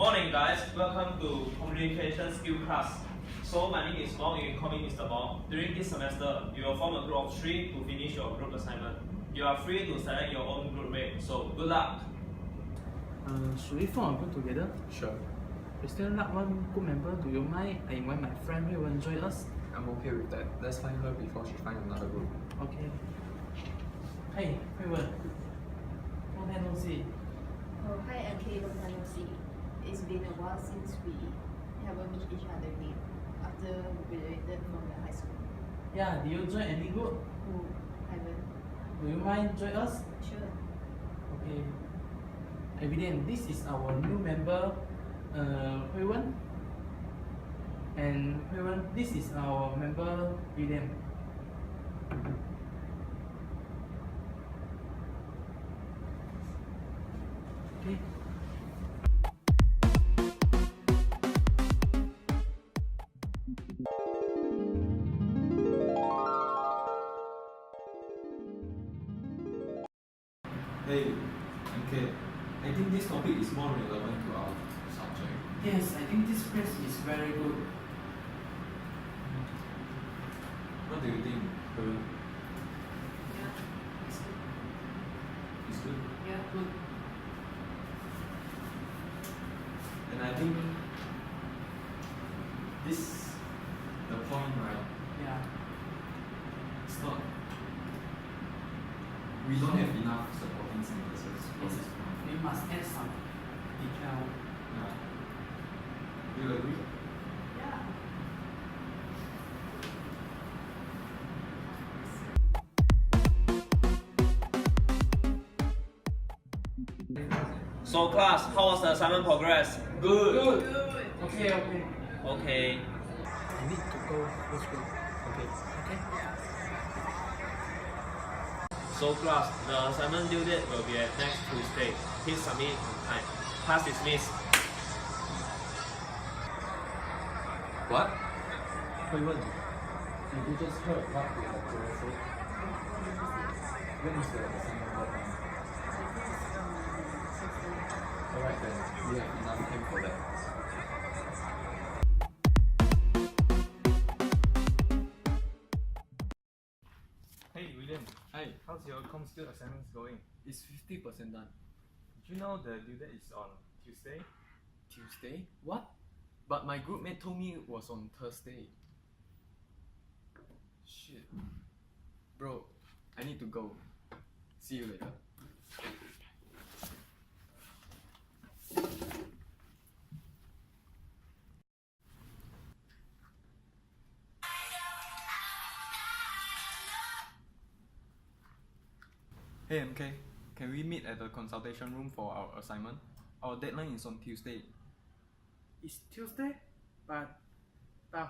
Morning guys, welcome to communication skill class. So my name is Mook, you can call me Mr. Mook. During this semester, you will form a group of 3 to finish your group assignment. You are free to select your own group mate, so good luck. Should we form a group together? Sure. We still lack one good member. Do you mind? I invite my friend Huey to join us. I'm okay with that. Let's find her before she finds another group. Okay. Hey, Huey. Long time no see. Oh, hi MK, long time no see. It's been a while since we haven't met each other again after we graduated from the high school. Yeah, do you join any group? Oh, haven't. Do you mind join us? Sure. Okay. Evident, this is our new member, Huey. And Huey, this is our member, William. Okay. Hey, MK, I think this topic is more relevant to our subject. Yes, I think this quiz is very good. What do you think? Yeah, it's good. It's good. Yeah. Good. And I think this, the point, right? Yeah. It's not. We don't have enough supporting sentences for Yes, this point. we must add some detail. Yeah. Do you agree? Yeah. So class, how was the assignment progress? Good. Good. Okay, okay. Okay. I need to go school. Okay. Okay? So class, the assignment due date will be at next Tuesday. Please submit on time. Class dismissed. What? Huey, did you just heard what the lecturer said? When is the assignment deadline? Alright then, we have enough time for that. Hey, William. Hi, How's your com skill assignments going? it's 50% done. Did you know the due date is on Tuesday? Tuesday? What? But my group mate told me it was on Thursday. Shit. Bro, I need to go. See you later. Hey MK, can we meet at the consultation room for our assignment? Our deadline is on Tuesday. It's Tuesday? But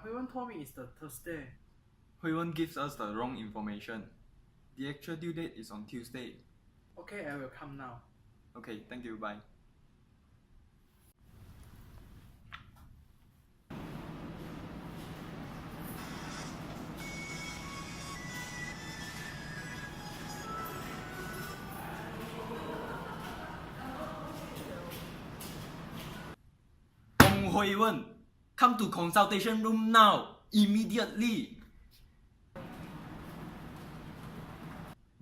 Huey told me it's the Thursday. Huey gives us the wrong information. The actual due date is on Tuesday. Okay, I will come now. Okay, thank you, bye. Huey, come to consultation room now, immediately.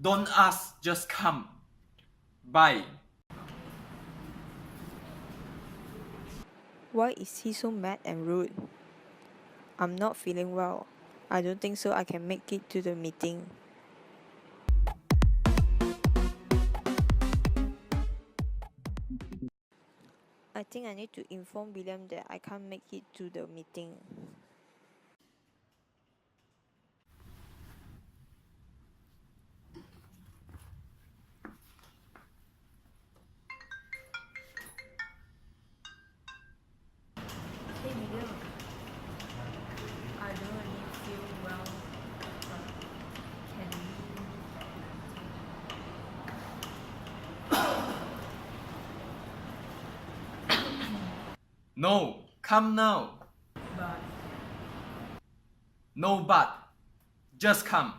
Don't ask, just come. Bye. Why is he so mad and rude? I'm not feeling well. I don't think so I can make it to the meeting. I think I need to inform William that I can't make it to the meeting. Hey William. I don't really feel well. Can No, come now. but No but. Just come.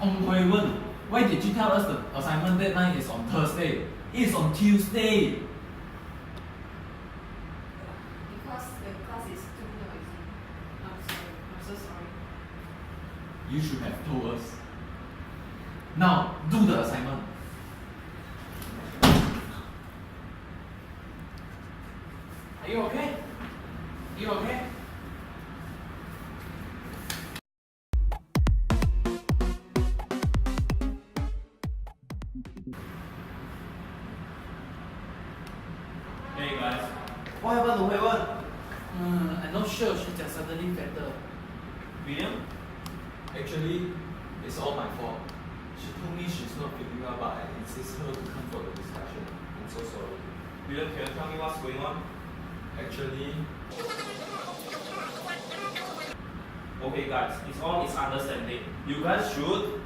Hui-Wen, why did you tell us the assignment deadline is on Thursday? It's on Tuesday. Because the class is too noisy. I'm sorry. I'm so sorry. You should have told us. Now, do the assignment. Are you okay? You okay? Hey guys. What happened to Hui-Wen? I'm not sure. She just suddenly better. William? Actually, it's all my fault. She told me she's not feeling well, but I insist her to come for the discussion. I'm so sorry. William, can you tell me what's going on? Actually, Okay guys, it's all misunderstanding. You guys should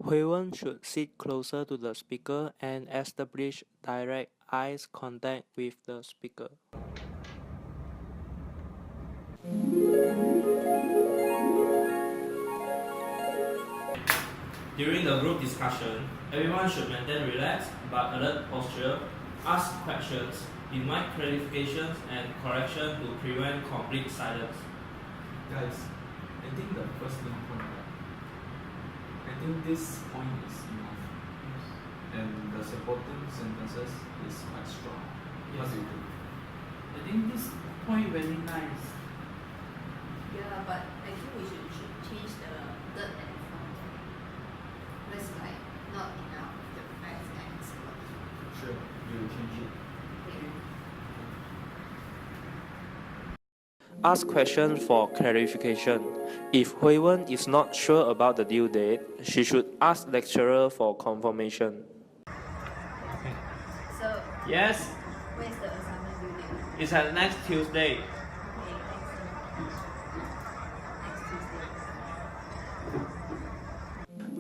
Huey should sit closer to the speaker and establish direct eye contact with the speaker. During the group discussion, everyone should maintain relaxed but alert posture, ask questions, invite clarifications and correction to prevent complete silence. guys, I think the first main point, I think this point is enough. And the supporting sentences is quite strong. What do you think? I think this point very nice. Yeah, but I think we should change the third and fourth. That's like not enough. The facts and spot. Sure, you will change it. Okay. Ask questions for clarification. If Huey is not sure about the due date, she should ask lecturer for confirmation. So, Yes, where's the assignment due date? it's at next Tuesday. Okay, next Tuesday.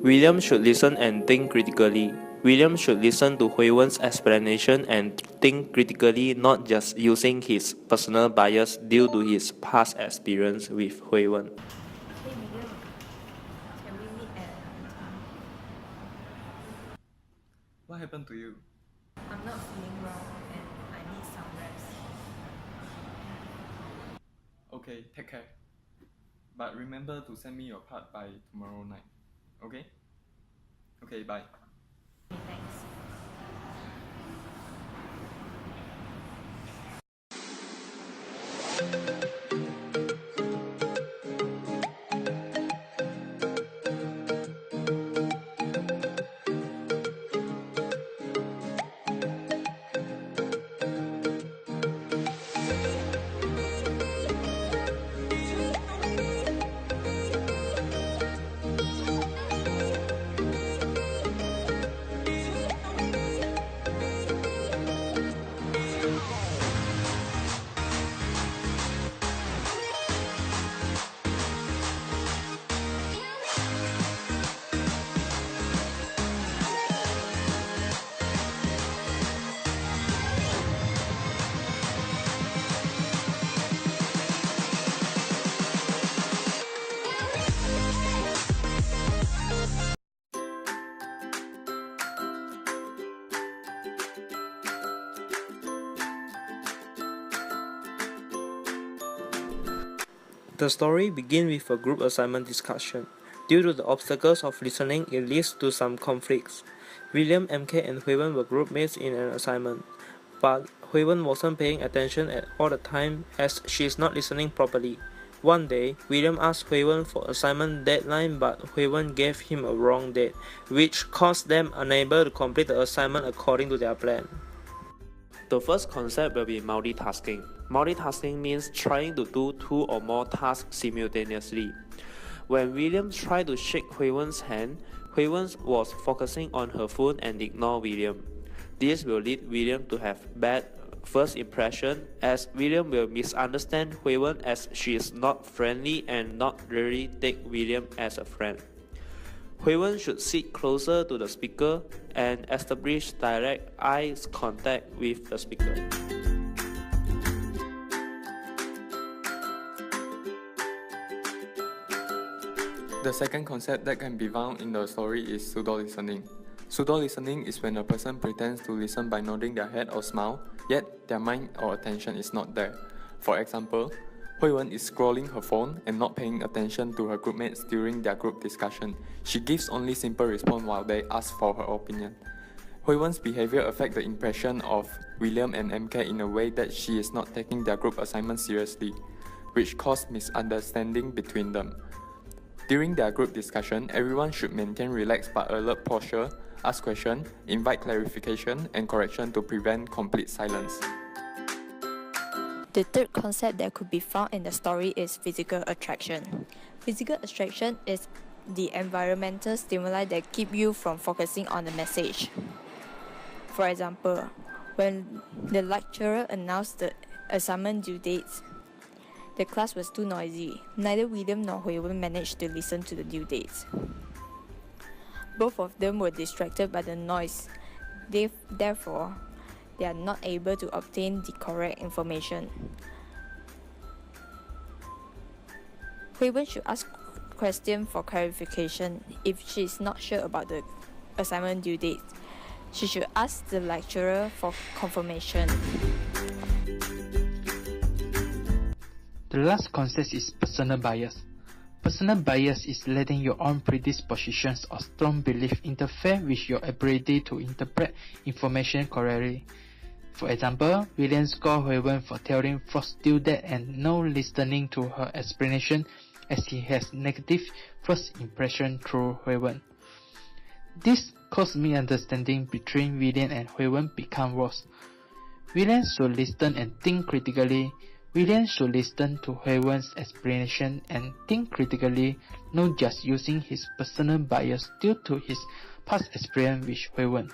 William should listen and think critically. William should listen to Huey-Wen's explanation and think critically, not just using his personal bias due to his past experience with Huey-Wen. Hey, Miguel. Can we meet at another time? What happened to you? I'm not feeling well and I need some rest. Okay, take care. But remember to send me your part by tomorrow night. Okay? Okay, bye. Thanks. The story begins with a group assignment discussion. Due to the obstacles of listening, it leads to some conflicts. William, MK, and Huey were group mates in an assignment, but Huey wasn't paying attention at all the time as she is not listening properly. One day, William asked Huey for assignment deadline, but Huey gave him a wrong date, which caused them unable to complete the assignment according to their plan. The first concept will be multitasking. Multitasking means trying to do two or more tasks simultaneously. When William tried to shake Huey-Wen's hand, Huey-Wen was focusing on her phone and ignored William. This will lead William to have bad first impression, as William will misunderstand Huey-Wen as she is not friendly and not really take William as a friend. Huey should sit closer to the speaker and establish direct eye contact with the speaker. The second concept that can be found in the story is pseudo-listening. Pseudo-listening is when a person pretends to listen by nodding their head or smile, yet their mind or attention is not there. For example, Huey is scrolling her phone and not paying attention to her groupmates during their group discussion. She gives only simple response while they ask for her opinion. Huey's behavior affects the impression of William and MK in a way that she is not taking their group assignment seriously, which caused misunderstanding between them. During their group discussion, everyone should maintain relaxed but alert posture, ask questions, invite clarification and correction to prevent complete silence. The third concept that could be found in the story is physical attraction. Physical attraction is the environmental stimuli that keep you from focusing on the message. For example, when the lecturer announced the assignment due dates, the class was too noisy. Neither William nor Huey managed to listen to the due dates. Both of them were distracted by the noise. Therefore, they are not able to obtain the correct information. Huey should ask questions for clarification. If she is not sure about the assignment due date, she should ask the lecturer for confirmation. The last concept is personal bias. Personal bias is letting your own predispositions or strong belief interfere with your ability to interpret information correctly. For example, William scored Huey for telling false due date and no listening to her explanation as he has negative first impression through Huey. This caused misunderstanding between William and Huey become worse. William should listen and think critically. William should listen to Huey's explanation and think critically, not just using his personal bias due to his past experience with Huey.